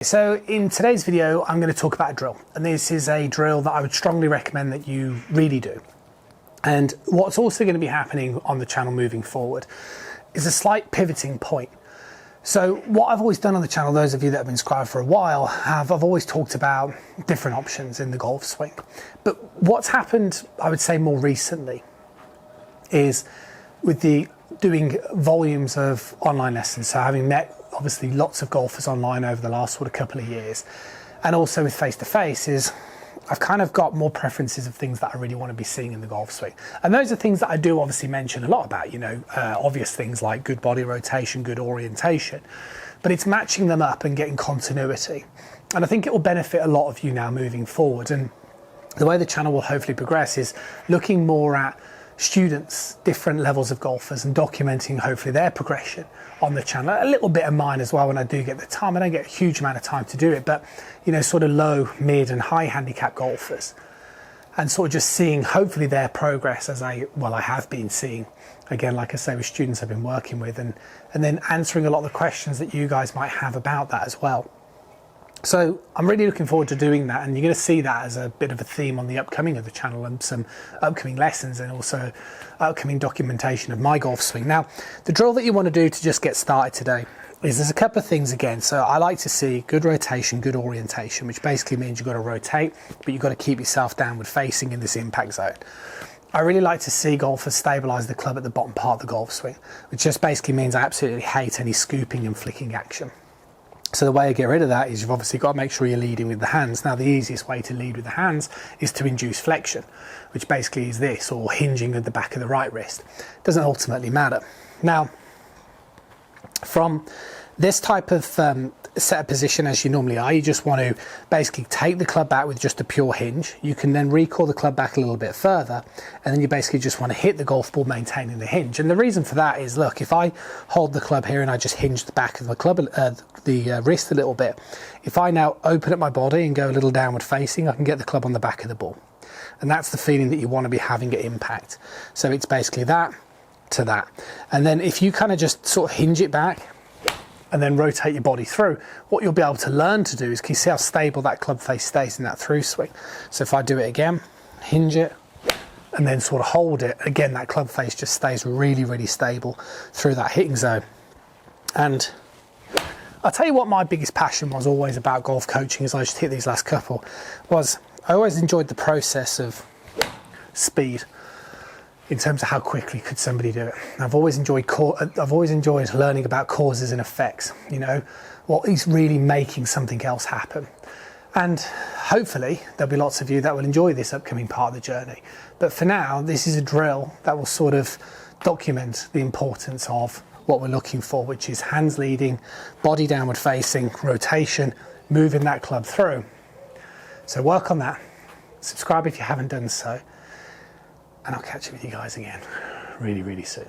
So in today's video, I'm going to talk about a drill, and this is a drill that I would strongly recommend that you really do. And what's also going to be happening on the channel moving forward is a slight pivoting point. So what I've always done on the channel, those of you that have been subscribed for a while, I've always talked about different options in the golf swing. But what's happened, I would say more recently, is with the doing volumes of online lessons, so having met obviously lots of golfers online over the last sort of couple of years, and also with face-to-face, is I've kind of got more preferences of things that I really want to be seeing in the golf swing. And those are things that I do obviously mention a lot about, obvious things like good body rotation, good orientation, but it's matching them up and getting continuity. And I think it will benefit a lot of you now moving forward. And the way the channel will hopefully progress is looking more at students, different levels of golfers, and documenting hopefully their progression on the channel. A little bit of mine as well when I do get the time. I don't get a huge amount of time to do it, but sort of low, mid and high handicap golfers, and sort of just seeing hopefully their progress as I have been seeing, again, like I say, with students I've been working with, and then answering a lot of the questions that you guys might have about that as well. So I'm really looking forward to doing that, and you're going to see that as a bit of a theme on the upcoming of the channel, and some upcoming lessons and also upcoming documentation of my golf swing. Now, the drill that you want to do to just get started today is there's a couple of things again. So I like to see good rotation, good orientation, which basically means you've got to rotate, but you've got to keep yourself downward facing in this impact zone. I really like to see golfers stabilise the club at the bottom part of the golf swing, which just basically means I absolutely hate any scooping and flicking action. So the way I get rid of that is you've obviously got to make sure you're leading with the hands. Now, the easiest way to lead with the hands is to induce flexion, which basically is this, or hinging at the back of the right wrist. Doesn't ultimately matter. Now, from this type of set of position as you normally are, you just want to basically take the club back with just a pure hinge. You can then recoil the club back a little bit further, and then you basically just want to hit the golf ball maintaining the hinge. And the reason for that is, look, if I hold the club here and I just hinge the back of the club, the wrist a little bit, if I now open up my body and go a little downward facing, I can get the club on the back of the ball. And that's the feeling that you want to be having at impact. So it's basically that to that. And then if you kind of just sort of hinge it back and then rotate your body through, what you'll be able to learn to do is, can you see how stable that club face stays in that through swing? So if I do it again, hinge it, and then sort of hold it, again, that club face just stays really, really stable through that hitting zone. And I'll tell you what my biggest passion was always about golf coaching, as I just hit these last couple, was I always enjoyed the process of speed, in terms of how quickly could somebody do it. I've always enjoyed learning about causes and effects, what is really making something else happen. And hopefully there'll be lots of you that will enjoy this upcoming part of the journey. But for now, this is a drill that will sort of document the importance of what we're looking for, which is hands leading, body downward facing, rotation, moving that club through. So work on that. Subscribe if you haven't done so. And I'll catch up with you guys again really, really soon.